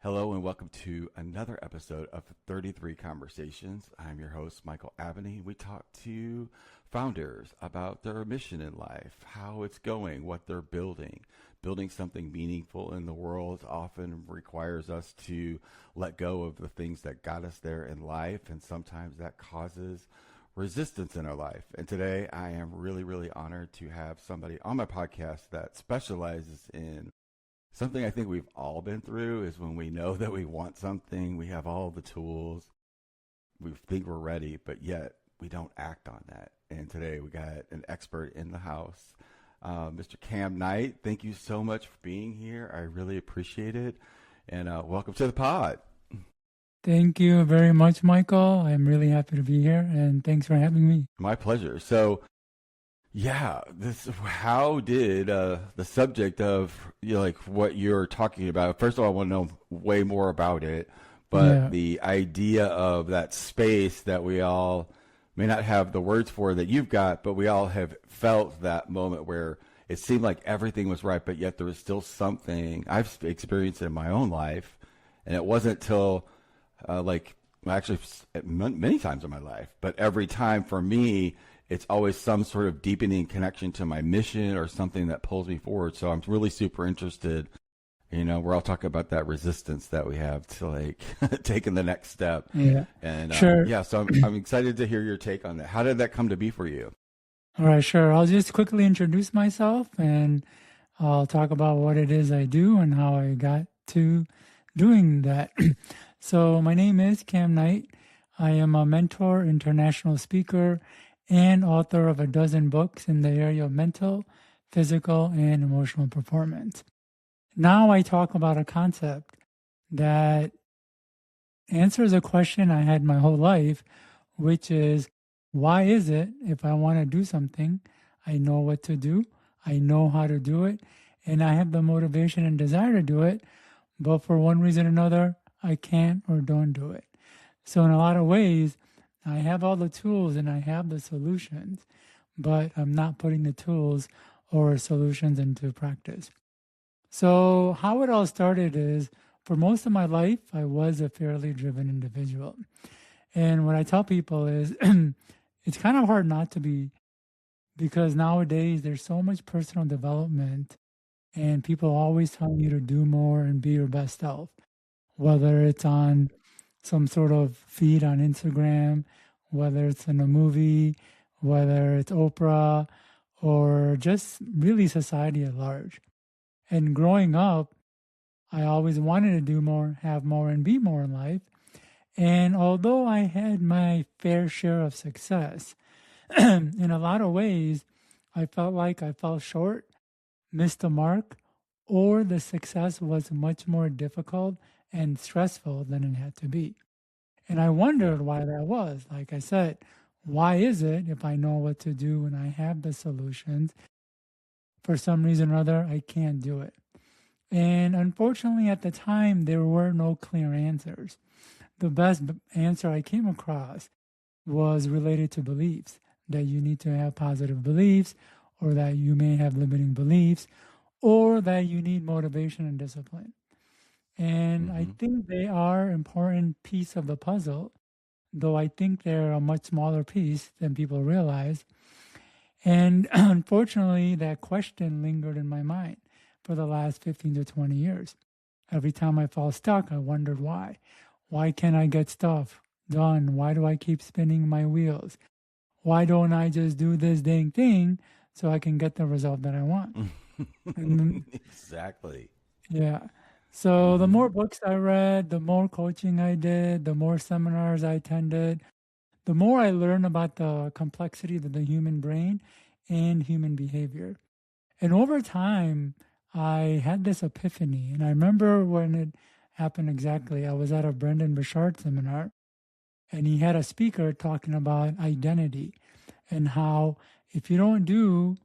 Hello and welcome to another episode of 33 Conversations. I'm your host, Michael Abney. We talk to founders about their mission in life, how it's going, what they're building. Building something meaningful in the world often requires us to let go of the things that got us there in life, and sometimes that causes resistance in our life. And today I am really honored to have somebody on my podcast that specializes in something I think we've all been through is when we know that we want something, we have all the tools, we think we're ready, but yet we don't act on that. And today we got an expert in the house, Mr. Kam Knight. Thank you so much for being here. I really appreciate it. And welcome to the pod. Thank you very much, Michael. I'm really happy to be here, and thanks for having me. My pleasure. So, how did the subject of like what you're talking about? First of all, I want to know way more about it, but the idea of that space that we all may not have the words for that you've got, but we all have felt that moment where it seemed like everything was right, but yet there was still something I've experienced in my own life, and it wasn't till many times in my life, but every time for me, it's always some sort of deepening connection to my mission or something that pulls me forward. So I'm really super interested, we're all talking about that resistance that we have to taking the next step. Yeah. And sure. So I'm excited to hear your take on that. How did that come to be for you? All right, sure. I'll just quickly introduce myself and I'll talk about what it is I do and how I got to doing that. So my name is Kam Knight. I am a mentor, international speaker, and author of a dozen books in the area of mental, physical, and emotional performance. Now I talk about a concept that answers a question I had my whole life, which is, why is it if I want to do something, I know what to do, I know how to do it, and I have the motivation and desire to do it, but for one reason or another, I can't or don't do it. So in a lot of ways, I have all the tools and I have the solutions, but I'm not putting the tools or solutions into practice. So how it all started is, for most of my life, I was a fairly driven individual. And what I tell people is it's kind of hard not to be, because nowadays there's so much personal development and people are always telling you to do more and be your best self, whether it's on some sort of feed on Instagram, whether it's in a movie, whether it's Oprah, or just really society at large. And growing up, I always wanted to do more, have more, and be more in life. And although I had my fair share of success, in a lot of ways, I felt like I fell short, missed the mark, or the success was much more difficult and stressful than it had to be. And I wondered why that was. Like I said, why is it if I know what to do and I have the solutions, for some reason or other, I can't do it? And unfortunately, at the time, there were no clear answers. The best answer I came across was related to beliefs, that you need to have positive beliefs, or that you may have limiting beliefs, or that you need motivation and discipline. And I think they are an important piece of the puzzle, though I think they're a much smaller piece than people realize. And unfortunately, that question lingered in my mind for the last 15 to 20 years. Every time I felt stuck, I wondered why. Why can't I get stuff done? Why do I keep spinning my wheels? Why don't I just do this dang thing so I can get the result that I want? Exactly. Yeah. So the more books I read, the more coaching I did, the more seminars I attended, the more I learned about the complexities of the human brain and human behavior. And over time, I had this epiphany. And I remember when it happened exactly. I was at a Brendan Burchard seminar, and he had a speaker talking about identity and how if you don't do,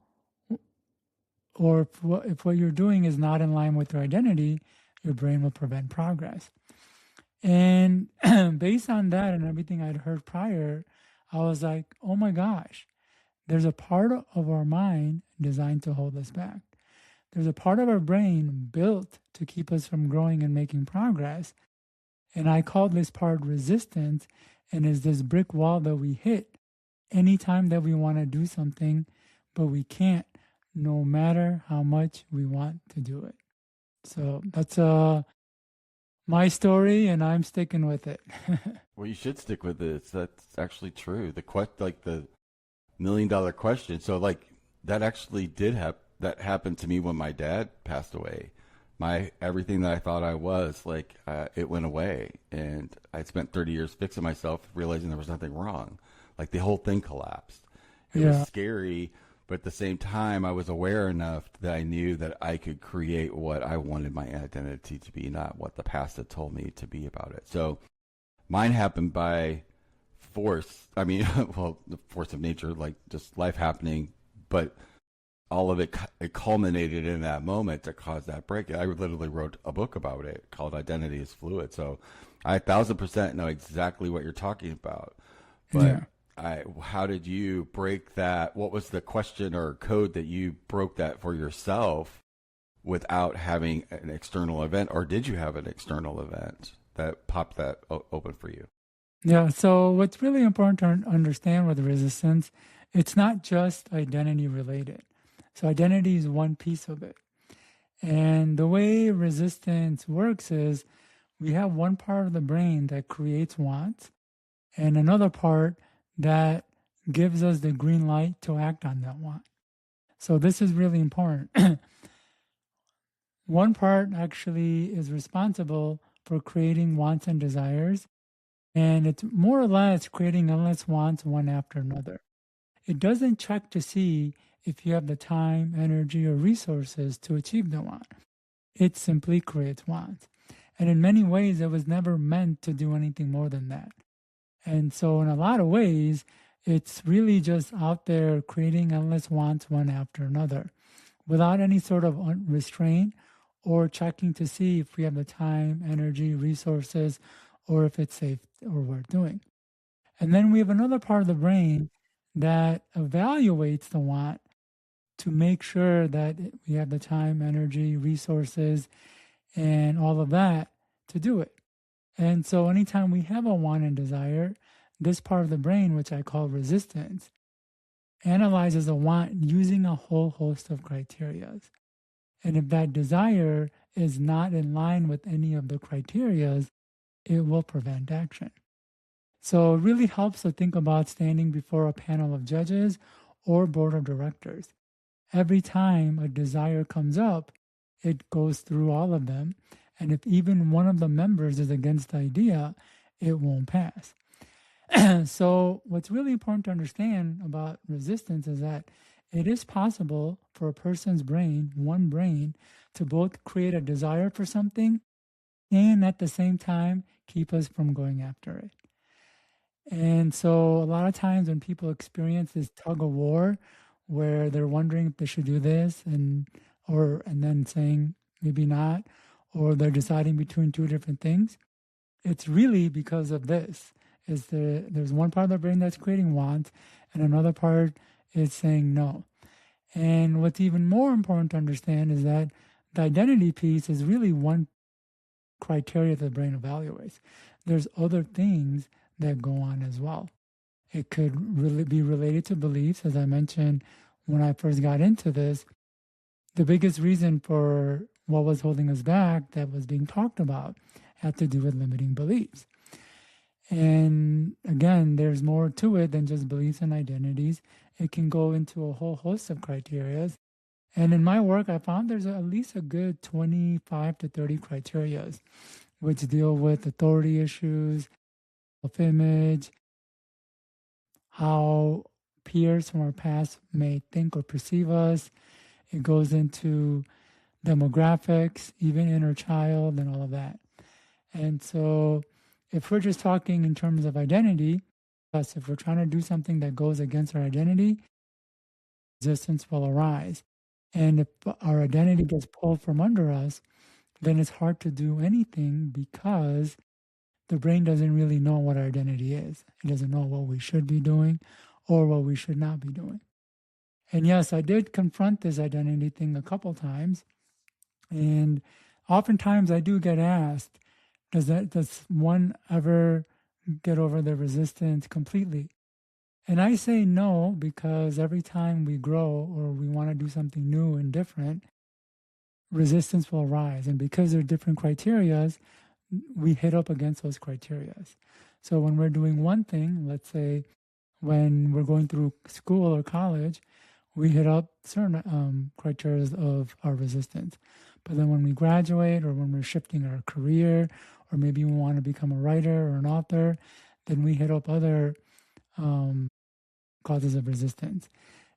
or if what you're doing is not in line with your identity, your brain will prevent progress. And based on that and everything I'd heard prior, I was like, oh my gosh, there's a part of our mind designed to hold us back. there's a part of our brain built to keep us from growing and making progress. And I call this part resistance, and is this brick wall that we hit anytime that we want to do something, but we can't, no matter how much we want to do it. So that's my story, and I'm sticking with it. Well, you should stick with it. That's actually true. Like the $1 million question. So like that actually did happen. That happened to me when my dad passed away. My everything that I thought I was like, it went away, and I spent 30 years fixing myself, realizing there was nothing wrong. Like the whole thing collapsed. It was Yeah, scary, but at the same time, I was aware enough that I knew that I could create what I wanted my identity to be, not what the past had told me to be about it. So mine happened by force. I mean, well, the force of nature, like just life happening, but all of it culminated in that moment to cause that break. I literally wrote a book about it called Identity is Fluid. So I 1,000% know exactly what you're talking about. But yeah. how did you break that? What was the question or code that you broke that for yourself without having an external event? Or did you have an external event that popped that open for you? Yeah, so what's really important to understand with resistance, it's not just identity related. So identity is one piece of it. And the way resistance works is we have one part of the brain that creates wants and another part that gives us the green light to act on that want. So this is really important. One part actually is responsible for creating wants and desires, and it's more or less creating endless wants one after another. It doesn't check to see if you have the time, energy, or resources to achieve the want. It simply creates wants. And in many ways, it was never meant to do anything more than that. And so, in a lot of ways, it's really just out there creating endless wants one after another without any sort of restraint or checking to see if we have the time, energy, resources, or if it's safe or worth doing. And then we have another part of the brain that evaluates the want to make sure that we have the time, energy, resources, and all of that to do it. And so anytime we have a want and desire, this part of the brain, which I call resistance, analyzes a want using a whole host of criteria. And if that desire is not in line with any of the criteria, it will prevent action. So it really helps to think about standing before a panel of judges or board of directors. Every time a desire comes up, it goes through all of them. And if even one of the members is against the idea, it won't pass. So what's really important to understand about resistance is that it is possible for a person's brain, one brain, to both create a desire for something and at the same time keep us from going after it. And so a lot of times when people experience this tug of war where they're wondering if they should do this and then saying maybe not, or they're deciding between two different things, it's really because of this. There's one part of the brain that's creating want and another part is saying no. And what's even more important to understand is that the identity piece is really one criteria the brain evaluates. There's other things that go on as well. It could really be related to beliefs, as I mentioned when I first got into this. The biggest reason for what was holding us back that was being talked about had to do with limiting beliefs. And again, there's more to it than just beliefs and identities. It can go into a whole host of criteria. And in my work, I found there's at least a good 25 to 30 criteria which deal with authority issues, self-image, how peers from our past may think or perceive us. It goes into demographics, even inner child, and all of that. And so if we're just talking in terms of identity, plus if we're trying to do something that goes against our identity, resistance will arise. And if our identity gets pulled from under us, then it's hard to do anything because the brain doesn't really know what our identity is. It doesn't know what we should be doing or what we should not be doing. And yes, I did confront this identity thing a couple times. And oftentimes I do get asked, does one ever get over the resistance completely? And I say no, because every time we grow or we want to do something new and different, resistance will rise. And because there are different criterias, we hit up against those criterias. So when we're doing one thing, let's say when we're going through school or college, we hit up certain criteria of our resistance. But then when we graduate or when we're shifting our career, or maybe we want to become a writer or an author, then we hit up other causes of resistance.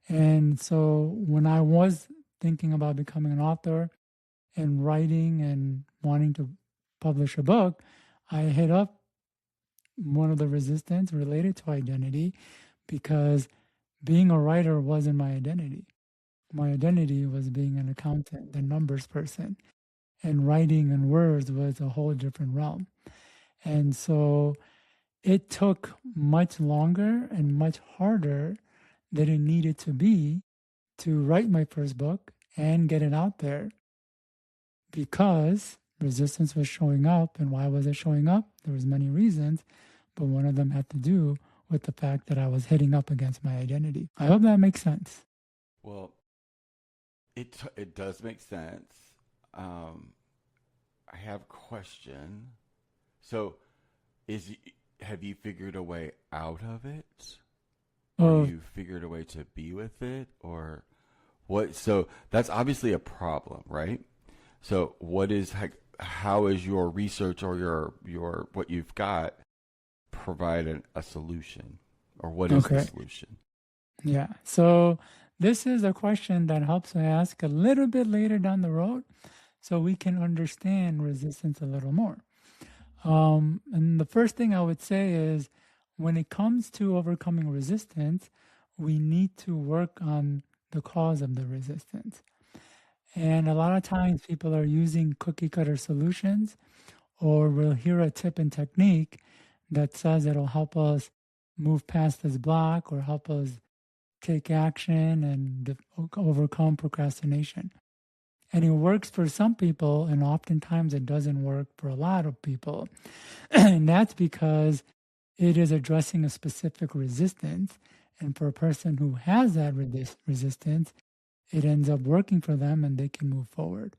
And so when I was thinking about becoming an author and writing and wanting to publish a book, I hit up one of the resistance related to identity, because being a writer wasn't my identity. My identity was being an accountant, the numbers person, and writing and words was a whole different realm. And so it took much longer and much harder than it needed to be to write my first book and get it out there, because resistance was showing up. And why was it showing up? There was many reasons, but one of them had to do with the fact that I was hitting up against my identity. I hope that makes sense. Well, it does make sense. I have a question. So, have you figured a way out of it? Or you figured a way to be with it? Or what? So that's obviously a problem, right? So how is your research or your what you've got provide a solution? Or what is the solution? Yeah. So this is a question that helps to ask a little bit later down the road, so we can understand resistance a little more. And the first thing I would say is, when it comes to overcoming resistance, we need to work on the cause of the resistance. And a lot of times people are using cookie cutter solutions, or we'll hear a tip and technique that says it'll help us move past this block or help us take action and overcome procrastination. And it works for some people, and oftentimes it doesn't work for a lot of people. And that's because it is addressing a specific resistance. And for a person who has that resistance, it ends up working for them and they can move forward.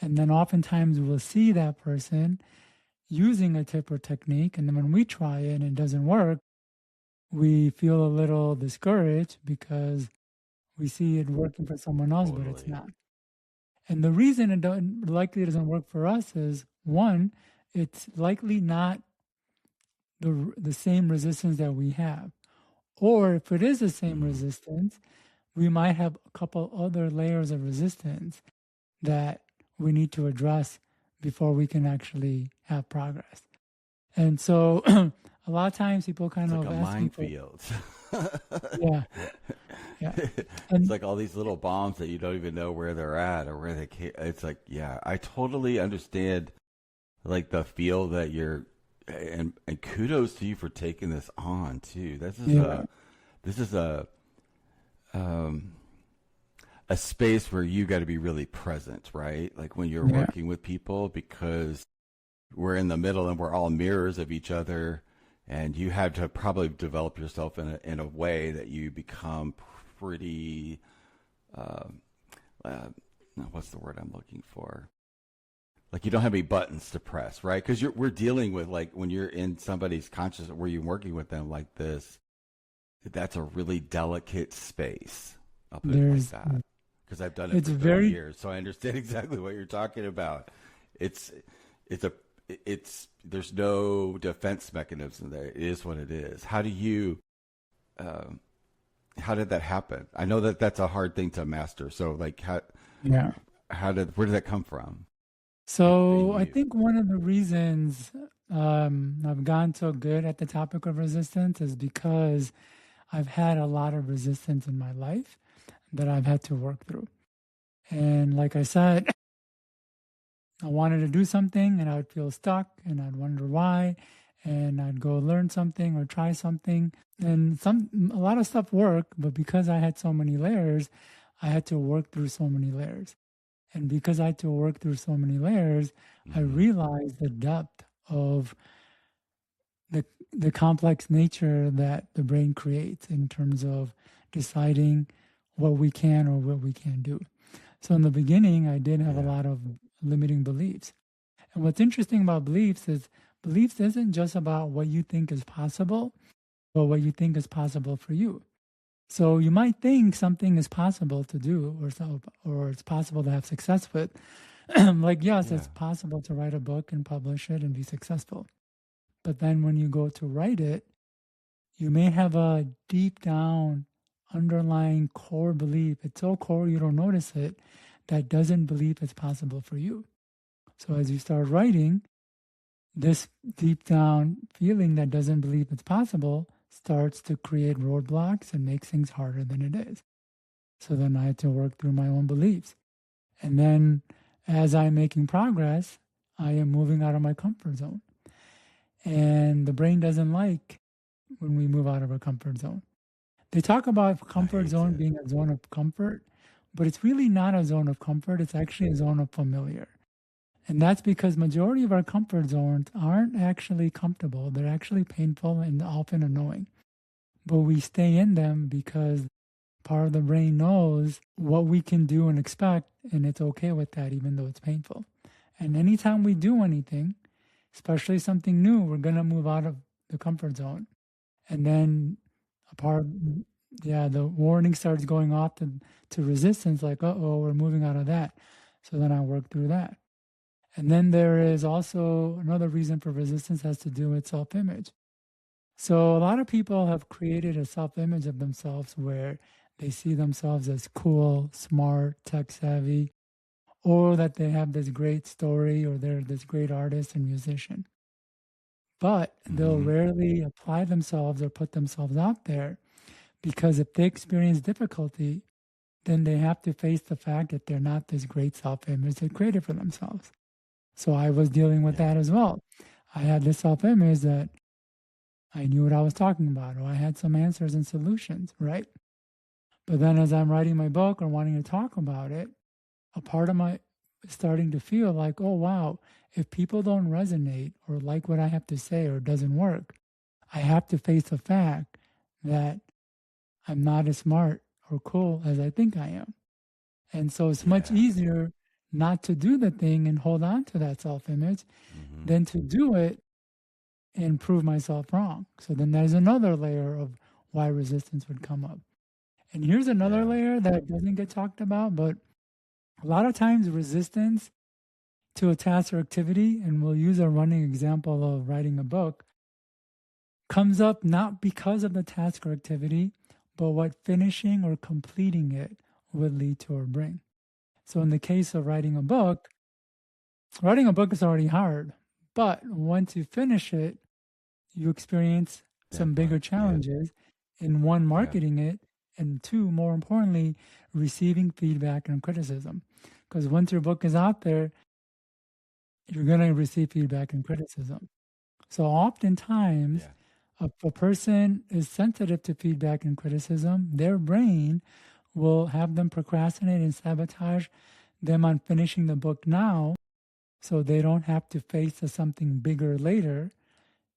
And then oftentimes we'll see that person using a tip or technique, and then when we try it and it doesn't work, we feel a little discouraged because we see it working for someone else, but it's not. And the reason it likely doesn't work for us is, one, it's likely not the same resistance that we have. Or if it is the same resistance, we might have a couple other layers of resistance that we need to address before we can actually have progress. And so a lot of times people kind of like a minefield. Yeah. It's like all these little bombs that you don't even know where they're at or where they came. It's like, yeah, I totally understand like the feel that you're, and kudos to you for taking this on too. This is a space where you got to be really present, right? Like when you're working with people, because we're in the middle and we're all mirrors of each other, and you had to probably develop yourself in a way that you become pretty what's the word I'm looking for? Like you don't have any buttons to press, right? Because we're dealing with, like, when you're in somebody's consciousness where you're working with them like this, that's a really delicate space. I'll put it like that, because I've done it for 30 years, so I understand exactly what you're talking about. There's no defense mechanism there. It is what it is. How did that happen? I know that that's a hard thing to master. So like, where did that come from? So I think one of the reasons I've gotten so good at the topic of resistance is because I've had a lot of resistance in my life that I've had to work through. And like I said, I wanted to do something and I would feel stuck and I'd wonder why. and I'd go learn something or try something. And a lot of stuff worked, but because I had so many layers, I had to work through so many layers. And because I had to work through so many layers, I Mm-hmm. realized the depth of the complex nature that the brain creates in terms of deciding what we can or what we can't do. So in the beginning, I did have a Yeah. lot of limiting beliefs. And what's interesting about beliefs isn't just about what you think is possible, but what you think is possible for you. So you might think something is possible to do or it's possible to have success with. Like, yes, Yeah. it's possible to write a book and publish it and be successful. But then when you go to write it, you may have a deep down underlying core belief. It's so core you don't notice it that doesn't believe it's possible for you. So as you start writing, this deep down feeling that doesn't believe it's possible starts to create roadblocks and makes things harder than it is. So then I had to work through my own beliefs. And then as I'm making progress, I am moving out of my comfort zone. And the brain doesn't like when we move out of our comfort zone. They talk about I comfort hate zone it. being a zone of comfort, but it's really not a zone of comfort. It's actually a zone of familiar. And that's because majority of our comfort zones aren't actually comfortable. They're actually painful and often annoying. But we stay in them because part of the brain knows what we can do and expect, and it's okay with that, even though it's painful. And anytime we do anything, especially something new, we're going to move out of the comfort zone. And then a part, yeah, the warning starts going off to resistance, like, uh-oh, we're moving out of that. So then I work through that. And then there is also another reason for resistance has to do with self-image. So a lot of people have created a self-image of themselves where they see themselves as cool, smart, tech savvy, or that they have this great story or they're this great artist and musician. But they'll Mm-hmm. rarely apply themselves or put themselves out there because if they experience difficulty, then they have to face the fact that they're not this great self-image they created for themselves. So I was dealing with Yeah. that as well. I had this self-image that I knew what I was talking about, or I had some answers and solutions, right? But then as I'm writing my book or wanting to talk about it, a part of my starting to feel like, oh wow, if people don't resonate or like what I have to say or it doesn't work, I have to face the fact that I'm not as smart or cool as I think I am. And so it's much Yeah. easier not to do the thing and hold on to that self image Mm-hmm. than to do it and prove myself wrong. So then there's another layer of why resistance would come up. And here's another Yeah. layer that doesn't get talked about, but a lot of times resistance to a task or activity, and we'll use a running example of writing a book, comes up not because of the task or activity, but what finishing or completing it would lead to or bring. So in the case of writing a book is already hard, but once you finish it, you experience some bigger Definitely. Yeah. challenges in one, Yeah. marketing it, and two, more importantly, receiving feedback and criticism. Because once your book is out there, you're going to receive feedback and criticism. So oftentimes, Yeah. if a person is sensitive to feedback and criticism, their brain will have them procrastinate and sabotage them on finishing the book now so they don't have to face something bigger later.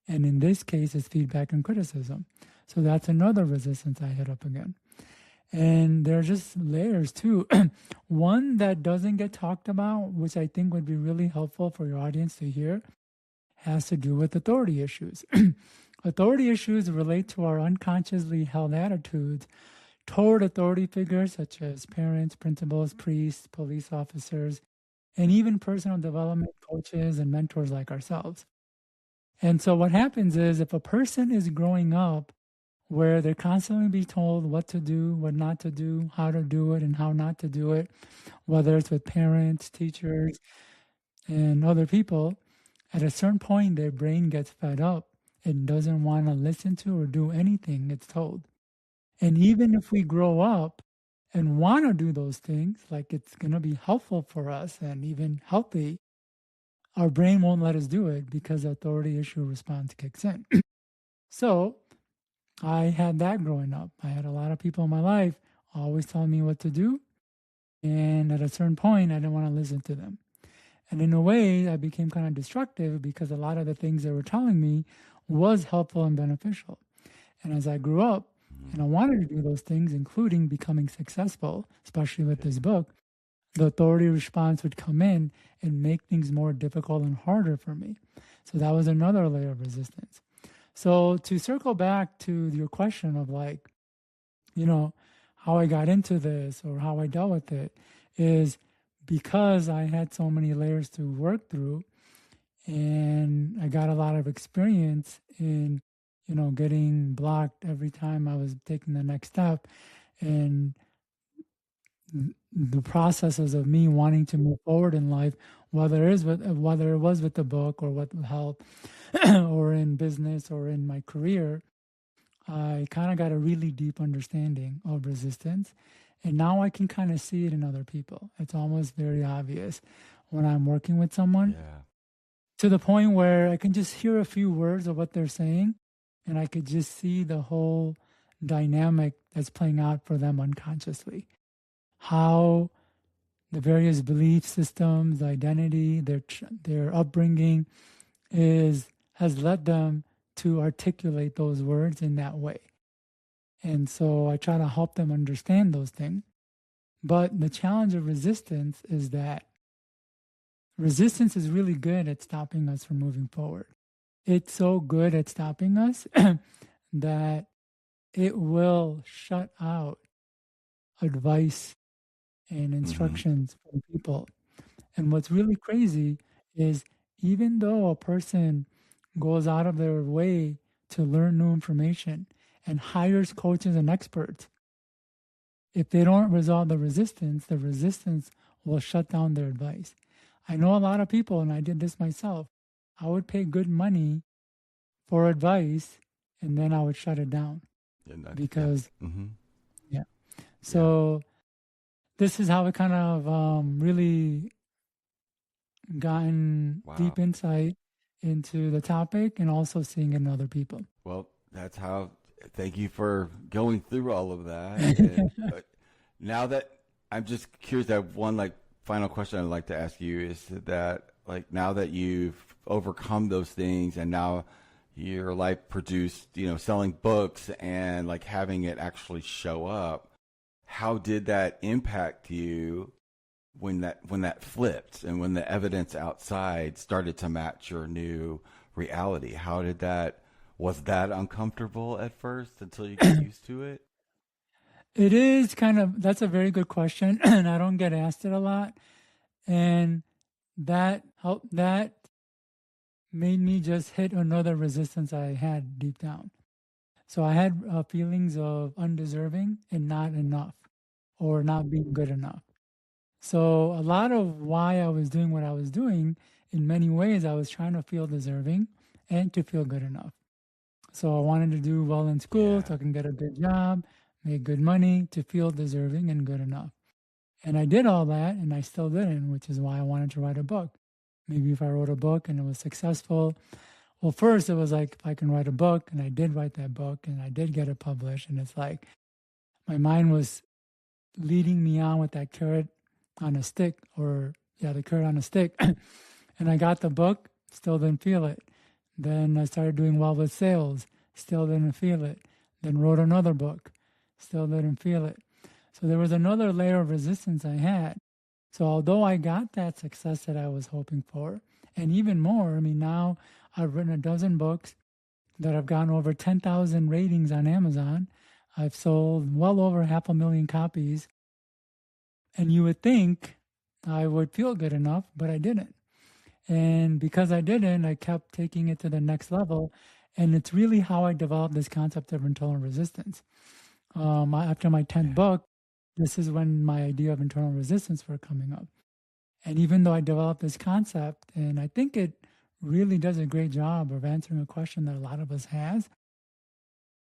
And in this case, it's feedback and criticism. So that's another resistance I hit up again. And there are just layers too. One that doesn't get talked about, which I think would be really helpful for your audience to hear, has to do with authority issues. Authority issues relate to our unconsciously held attitudes toward authority figures such as parents, principals, priests, police officers, and even personal development coaches and mentors like ourselves. And so what happens is if a person is growing up where they're constantly being told what to do, what not to do, how to do it, and how not to do it, whether it's with parents, teachers, and other people, at a certain point, their brain gets fed up and doesn't want to listen to or do anything it's told. And even if we grow up and want to do those things, like it's going to be helpful for us and even healthy, our brain won't let us do it because the authority issue response kicks in. So I had that growing up. I had a lot of people in my life always telling me what to do. And at a certain point, I didn't want to listen to them. And in a way, I became kind of destructive because a lot of the things they were telling me was helpful and beneficial. And as I grew up and I wanted to do those things, including becoming successful, especially with this book, the authority response would come in and make things more difficult and harder for me. So that was another layer of resistance. So to circle back to your question of like, how I got into this or how I dealt with it is because I had so many layers to work through and I got a lot of experience in, getting blocked every time I was taking the next step and the processes of me wanting to move forward in life, whether it was with the book or with help or in business or in my career, I kind of got a really deep understanding of resistance. And now I can kind of see it in other people. It's almost very obvious when I'm working with someone to the point where I can just hear a few words of what they're saying and I could just see the whole dynamic that's playing out for them unconsciously. How the various belief systems, identity, their upbringing has led them to articulate those words in that way. And so I try to help them understand those things. But the challenge of resistance is that resistance is really good at stopping us from moving forward. It's so good at stopping us that it will shut out advice and instructions from people. And what's really crazy is even though a person goes out of their way to learn new information and hires coaches and experts, if they don't resolve the resistance will shut down their advice. I know a lot of people, and I did this myself. I would pay good money for advice, and then I would shut it down because, So this is how it kind of really gotten deep insight into the topic and also seeing it in other people. Well, that's how. Thank you for going through all of that. And, but now that I'm just curious, that one final question I'd like to ask you is that now that you've overcome those things and now your life produced, selling books and having it actually show up, how did that impact you when that flipped and when the evidence outside started to match your new reality? How did that? Was that uncomfortable at first until you get used to it? It is that's a very good question. And I don't get asked it a lot. And that made me just hit another resistance I had deep down. So I had feelings of undeserving and not enough or not being good enough. So a lot of why I was doing what I was doing, in many ways, I was trying to feel deserving and to feel good enough. So I wanted to do well in school so I can get a good job, make good money to feel deserving and good enough. And I did all that and I still didn't, which is why I wanted to write a book. Maybe if I wrote a book and it was successful, well, first it was like, if I can write a book, and I did write that book and I did get it published. And it's like my mind was leading me on with that carrot on a stick, the carrot on a stick. And I got the book, still didn't feel it. Then I started doing well with sales, still didn't feel it. Then wrote another book, still didn't feel it. So there was another layer of resistance I had. So although I got that success that I was hoping for, and even more, now I've written a dozen books that have gotten over 10,000 ratings on Amazon. I've sold well over 500,000 copies. And you would think I would feel good enough, but I didn't. And because I didn't, I kept taking it to the next level. And it's really how I developed this concept of internal resistance. After my 10th book, this is when my idea of internal resistance were coming up. And even though I developed this concept, and I think it really does a great job of answering a question that a lot of us has.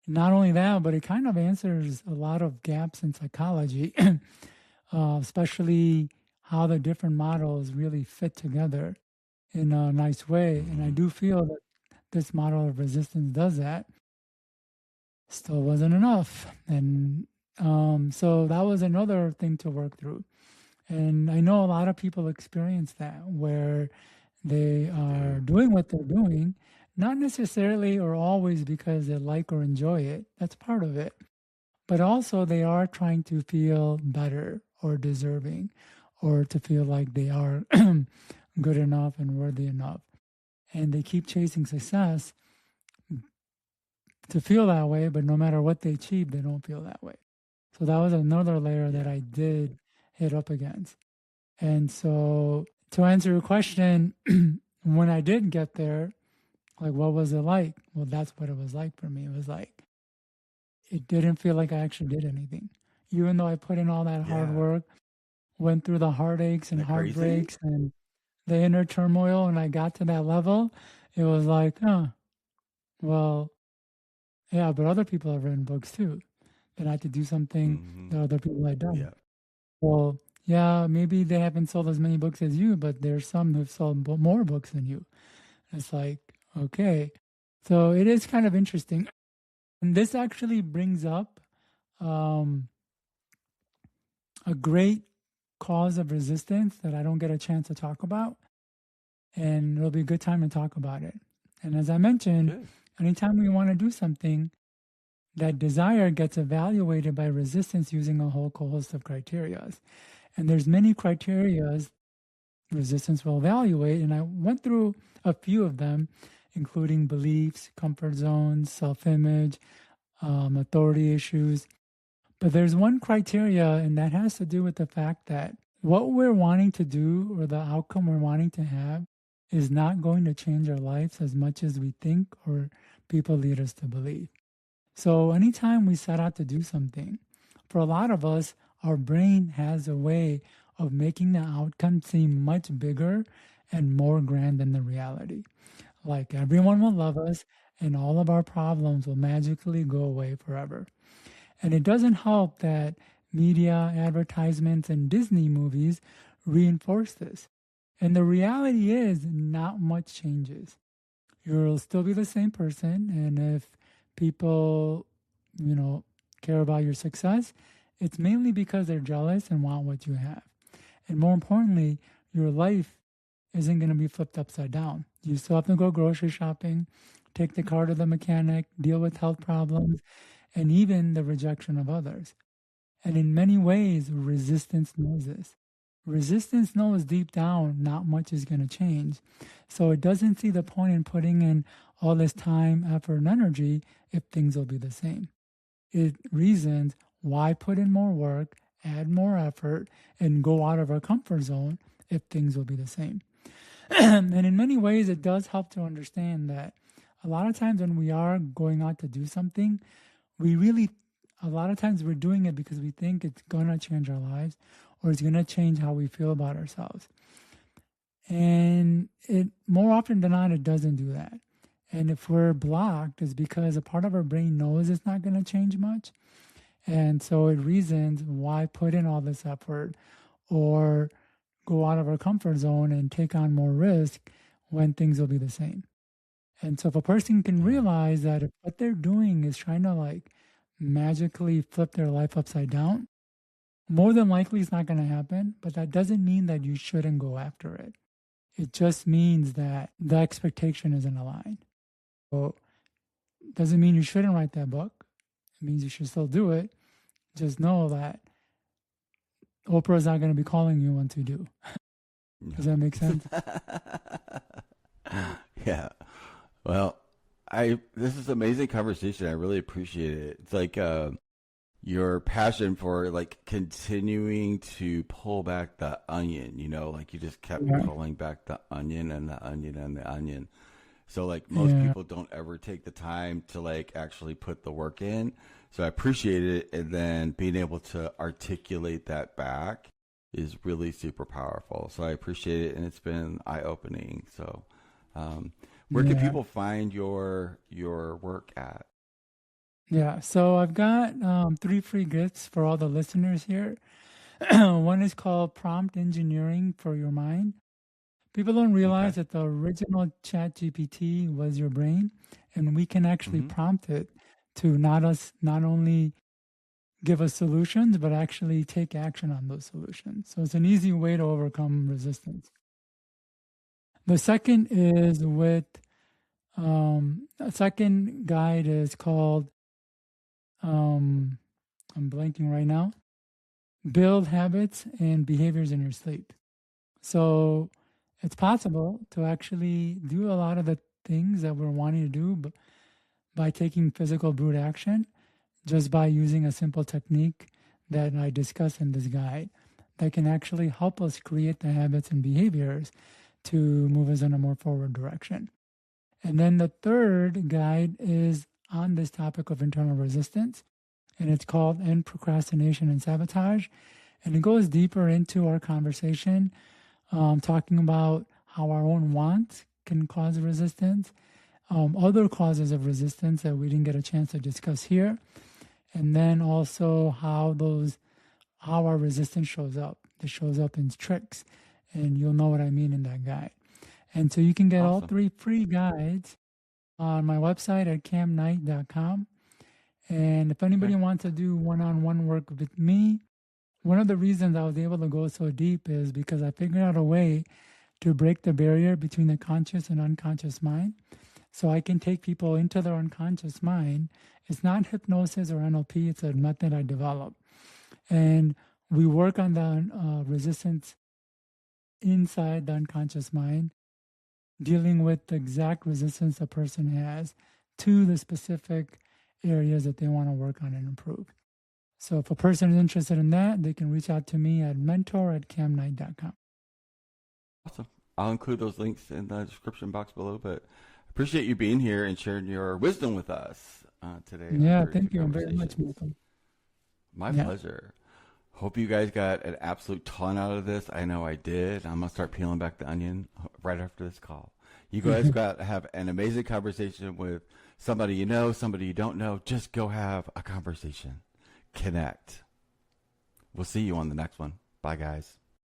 Not only that, but it kind of answers a lot of gaps in psychology, especially how the different models really fit together in a nice way. And I do feel that this model of resistance does that. Still wasn't enough. And so that was another thing to work through. And I know a lot of people experience that where they are doing what they're doing, not necessarily or always because they like or enjoy it. That's part of it. But also they are trying to feel better or deserving or to feel like they are good enough and worthy enough. And they keep chasing success to feel that way, but no matter what they achieve, they don't feel that way. So that was another layer that I did hit up against. And so to answer your question, when I did get there, like, what was it like? Well, that's what it was like for me. It was like, it didn't feel like I actually did anything. Even though I put in all that hard work, went through the heartaches and heartbreaks and the inner turmoil, and I got to that level, it was like, well, yeah, but other people have written books too. That I had to do something that other people had done. Yeah. Well, yeah, maybe they haven't sold as many books as you, but there's some who've sold more books than you. It's like, okay. So it is kind of interesting. And this actually brings up a great cause of resistance that I don't get a chance to talk about. And it'll be a good time to talk about it. And as I mentioned, anytime we want to do something, that desire gets evaluated by resistance using a whole host of criteria. And there's many criteria resistance will evaluate. And I went through a few of them, including beliefs, comfort zones, self-image, authority issues. But there's one criteria, and that has to do with the fact that what we're wanting to do or the outcome we're wanting to have is not going to change our lives as much as we think or people lead us to believe. So anytime we set out to do something, for a lot of us, our brain has a way of making the outcome seem much bigger and more grand than the reality. Like everyone will love us and all of our problems will magically go away forever. And it doesn't help that media, advertisements, and Disney movies reinforce this. And the reality is not much changes. You'll still be the same person. And if people, care about your success, it's mainly because they're jealous and want what you have. And more importantly, your life isn't going to be flipped upside down. You still have to go grocery shopping, take the car to the mechanic, deal with health problems, and even the rejection of others. And in many ways, resistance knows this. Resistance knows deep down not much is going to change. So it doesn't see the point in putting in all this time, effort, and energy if things will be the same. It reasons why put in more work, add more effort, and go out of our comfort zone if things will be the same. And in many ways, it does help to understand that a lot of times when we are going out to do something, a lot of times we're doing it because we think it's going to change our lives or it's going to change how we feel about ourselves. And it more often than not, it doesn't do that. And if we're blocked, it's because a part of our brain knows it's not going to change much. And so it reasons why put in all this effort or go out of our comfort zone and take on more risk when things will be the same. And so if a person can realize that if what they're doing is trying to magically flip their life upside down, more than likely it's not going to happen, but that doesn't mean that you shouldn't go after it. It just means that the expectation isn't aligned. So it doesn't mean you shouldn't write that book. It means you should still do it. Just know that Oprah's not going to be calling you once you do. Does that make sense? Yeah. Well, this is an amazing conversation. I really appreciate it. It's like your passion for continuing to pull back the onion, you just kept pulling back the onion and the onion and the onion. So most people don't ever take the time to actually put the work in. So I appreciate it. And then being able to articulate that back is really super powerful. So I appreciate it. And it's been eye-opening. So where can people find your work at? Yeah, so I've got 3 free gifts for all the listeners here. One is called Prompt Engineering for Your Mind. People don't realize Okay. that the original Chat GPT was your brain, and we can actually Mm-hmm. prompt it to not only give us solutions, but actually take action on those solutions. So it's an easy way to overcome resistance. The second is with a second guide is called um, I'm blanking right now. Build habits and behaviors in your sleep. So it's possible to actually do a lot of the things that we're wanting to do by taking physical brute action, just by using a simple technique that I discuss in this guide that can actually help us create the habits and behaviors to move us in a more forward direction. And then the third guide is on this topic of internal resistance, and it's called End Procrastination and Sabotage. And it goes deeper into our conversation, talking about how our own wants can cause resistance, other causes of resistance that we didn't get a chance to discuss here, and then also how our resistance shows up. It shows up in tricks, and you'll know what I mean in that guide. And so you can get all Awesome. 3 free guides on my website at kamknight.com. And if anybody Okay. wants to do one-on-one work with me, one of the reasons I was able to go so deep is because I figured out a way to break the barrier between the conscious and unconscious mind. So I can take people into their unconscious mind. It's not hypnosis or NLP, it's a method I developed. And we work on the resistance inside the unconscious mind, dealing with the exact resistance a person has to the specific areas that they want to work on and improve. So if a person is interested in that, they can reach out to me at mentor@kamknight.com. Awesome. I'll include those links in the description box below. But appreciate you being here and sharing your wisdom with us today on Yeah, 32 thank you very much, Conversations. Malcolm. My Yeah. pleasure. Hope you guys got an absolute ton out of this. I know I did. I'm gonna start peeling back the onion right after this call. You guys got to have an amazing conversation with somebody you know, somebody you don't know. Just go have a conversation. Connect. We'll see you on the next one. Bye, guys.